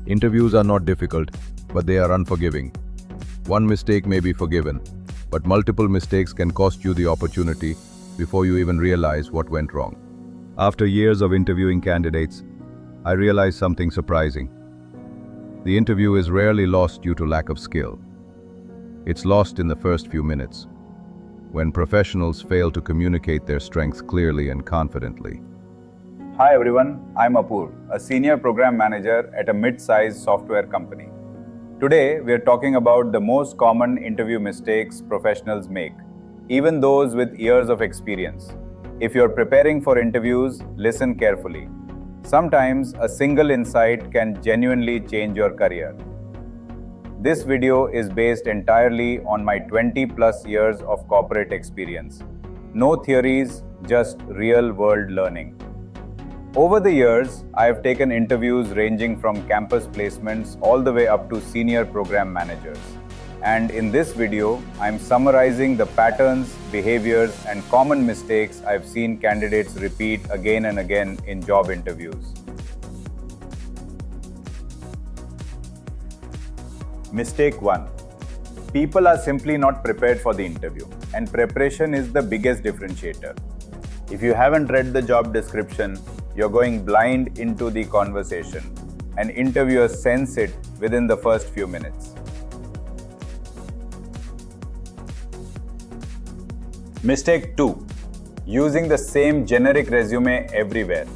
Interviews are not difficult, but they are unforgiving. One mistake may be forgiven, but multiple mistakes can cost you the opportunity before you even realize what went wrong. After years of interviewing candidates, I realized something surprising. The interview is rarely lost due to lack of skill. It's lost in the first few minutes, when professionals fail to communicate their strengths clearly and confidently. Hi everyone, I'm Apur, a senior program manager at a mid-sized software company. Today, we are talking about the most common interview mistakes professionals make, even those with years of experience. If you're preparing for interviews, listen carefully. Sometimes a single insight can genuinely change your career. This video is based entirely on my 20+ years of corporate experience. No theories, just real-world learning. Over the years, I have taken interviews ranging from campus placements all the way up to senior program managers. And in this video, I'm summarizing the patterns, behaviors, and common mistakes I've seen candidates repeat again and again in job interviews. Mistake 1. People are simply not prepared for the interview, and preparation is the biggest differentiator. If you haven't read the job description, you're going blind into the conversation, and interviewers sense it within the first few minutes. Mistake 2. Using the same generic resume everywhere.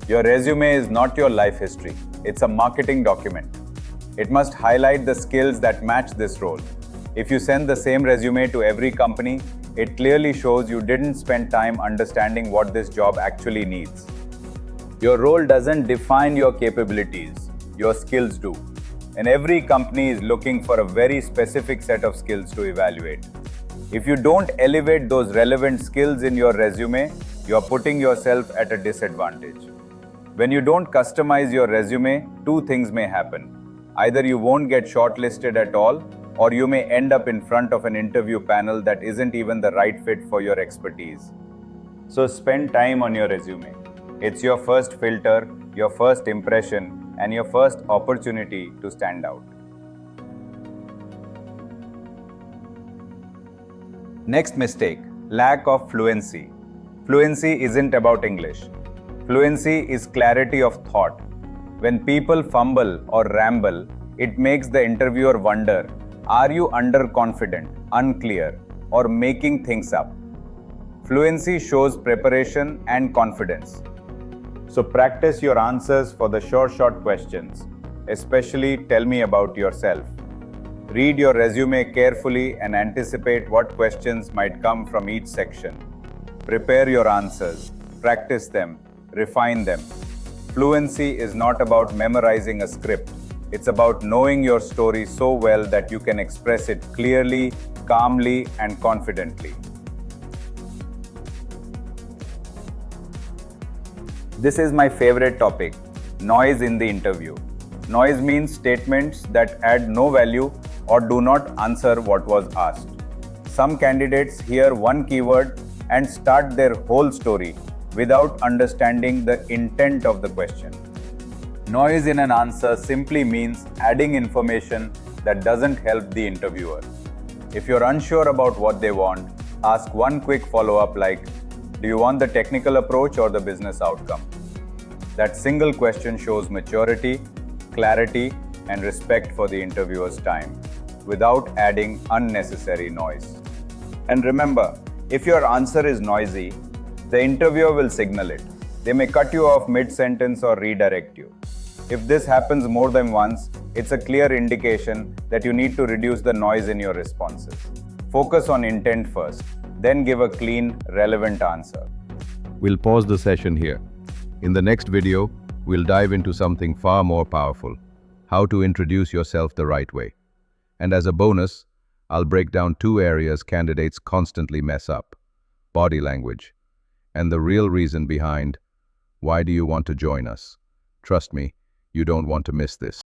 Your resume is not your life history. It's a marketing document. It must highlight the skills that match this role. If you send the same resume to every company, it clearly shows you didn't spend time understanding what this job actually needs. Your role doesn't define your capabilities, your skills do. And every company is looking for a very specific set of skills to evaluate. If you don't elevate those relevant skills in your resume, you're putting yourself at a disadvantage. When you don't customize your resume, two things may happen. Either you won't get shortlisted at all, or you may end up in front of an interview panel that isn't even the right fit for your expertise. So spend time on your resume. It's your first filter, your first impression, and your first opportunity to stand out. Next mistake, lack of fluency. Fluency isn't about English. Fluency is clarity of thought. When people fumble or ramble, it makes the interviewer wonder, are you underconfident, unclear, or making things up? Fluency shows preparation and confidence. So practice your answers for the short questions, especially tell me about yourself. Read your resume carefully and anticipate what questions might come from each section. Prepare your answers, practice them, refine them. Fluency is not about memorizing a script. It's about knowing your story so well that you can express it clearly, calmly, and confidently. This is my favorite topic, noise in the interview. Noise means statements that add no value or do not answer what was asked. Some candidates hear one keyword and start their whole story without understanding the intent of the question. Noise in an answer simply means adding information that doesn't help the interviewer. If you're unsure about what they want, ask one quick follow-up like, do you want the technical approach or the business outcome? That single question shows maturity, clarity, and respect for the interviewer's time, without adding unnecessary noise. And remember, if your answer is noisy, the interviewer will signal it. They may cut you off mid-sentence or redirect you. If this happens more than once, it's a clear indication that you need to reduce the noise in your responses. Focus on intent first, then give a clean, relevant answer. We'll pause the session here. In the next video, we'll dive into something far more powerful, how to introduce yourself the right way. And as a bonus, I'll break down two areas candidates constantly mess up: body language, and the real reason behind why do you want to join us. Trust me, you don't want to miss this.